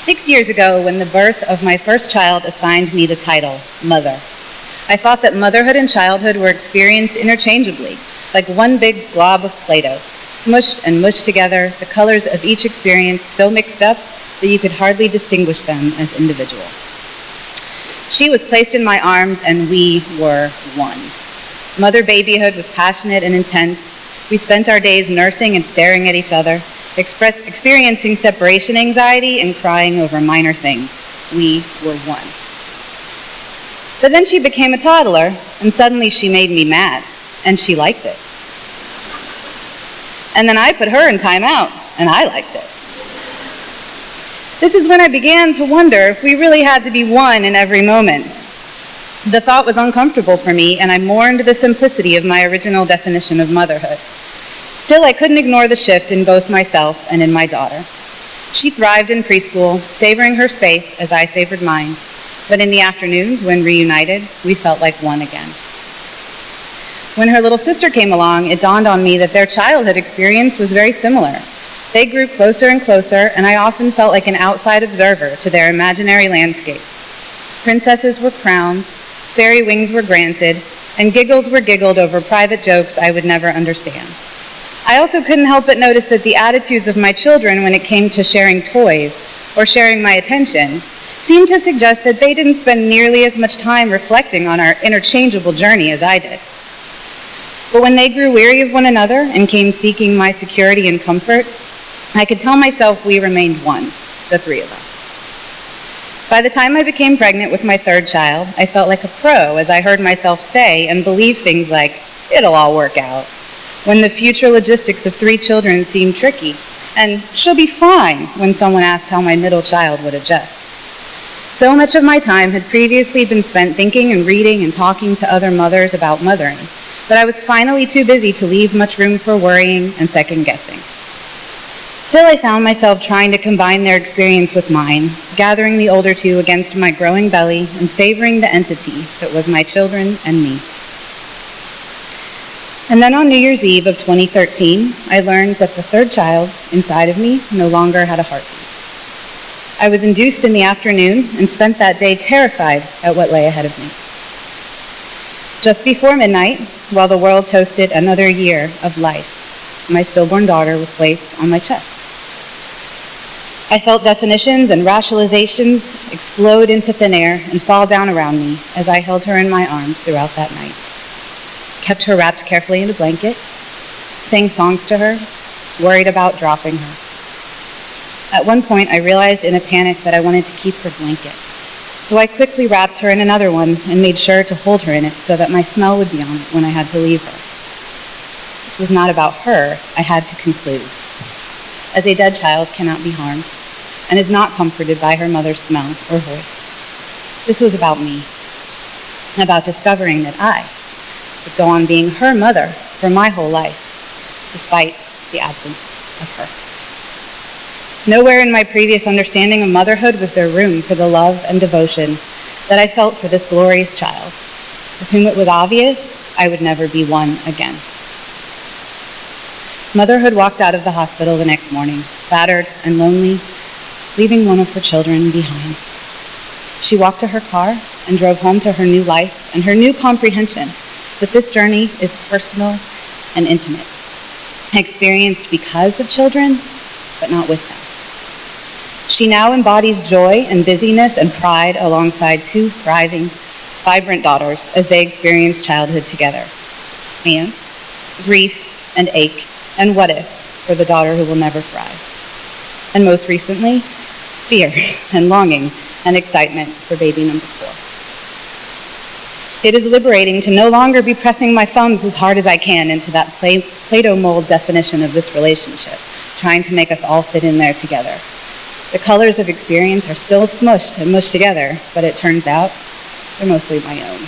6 years ago, when the birth of my first child assigned me the title, Mother, I thought that motherhood and childhood were experienced interchangeably, like one big glob of Play-Doh, smushed and mushed together, the colors of each experience so mixed up that you could hardly distinguish them as individual. She was placed in my arms, and we were one. Mother babyhood was passionate and intense. We spent our days nursing and staring at each other, experiencing separation anxiety and crying over minor things. We were one. But then she became a toddler, and suddenly she made me mad, and she liked it. And then I put her in timeout, and I liked it. This is when I began to wonder if we really had to be one in every moment. The thought was uncomfortable for me, and I mourned the simplicity of my original definition of motherhood. Still, I couldn't ignore the shift in both myself and in my daughter. She thrived in preschool, savoring her space as I savored mine. But in the afternoons, when reunited, we felt like one again. When her little sister came along, it dawned on me that their childhood experience was very similar. They grew closer and closer, and I often felt like an outside observer to their imaginary landscapes. Princesses were crowned, fairy wings were granted, and giggles were giggled over private jokes I would never understand. I also couldn't help but notice that the attitudes of my children when it came to sharing toys or sharing my attention seemed to suggest that they didn't spend nearly as much time reflecting on our interchangeable journey as I did. But when they grew weary of one another and came seeking my security and comfort, I could tell myself we remained one, the three of us. By the time I became pregnant with my third child, I felt like a pro as I heard myself say and believe things like, "It'll all work out," when the future logistics of 3 children seemed tricky, and "she'll be fine" when someone asked how my middle child would adjust. So much of my time had previously been spent thinking and reading and talking to other mothers about mothering, that I was finally too busy to leave much room for worrying and second-guessing. Still, I found myself trying to combine their experience with mine, gathering the older two against my growing belly and savoring the entity that was my children and me. And then on New Year's Eve of 2013, I learned that the third child inside of me no longer had a heartbeat. I was induced in the afternoon and spent that day terrified at what lay ahead of me. Just before midnight, while the world toasted another year of life, my stillborn daughter was placed on my chest. I felt definitions and rationalizations explode into thin air and fall down around me as I held her in my arms throughout that night. Kept her wrapped carefully in a blanket, sang songs to her, worried about dropping her. At one point, I realized in a panic that I wanted to keep her blanket. So I quickly wrapped her in another one and made sure to hold her in it so that my smell would be on it when I had to leave her. This was not about her, I had to conclude, as a dead child cannot be harmed and is not comforted by her mother's smell or voice. This was about me, about discovering that I would go on being her mother for my whole life, despite the absence of her. Nowhere in my previous understanding of motherhood was there room for the love and devotion that I felt for this glorious child, with whom it was obvious I would never be one again. Motherhood walked out of the hospital the next morning, battered and lonely, leaving one of her children behind. She walked to her car and drove home to her new life and her new comprehension that this journey is personal and intimate, experienced because of children, but not with them. She now embodies joy and busyness and pride alongside 2 thriving, vibrant daughters as they experience childhood together, and grief and ache and what-ifs for the daughter who will never thrive, and most recently, fear and longing and excitement for baby number 4. It is liberating to no longer be pressing my thumbs as hard as I can into that Play-Doh mold definition of this relationship, trying to make us all fit in there together. The colors of experience are still smushed and mushed together, but it turns out they're mostly my own.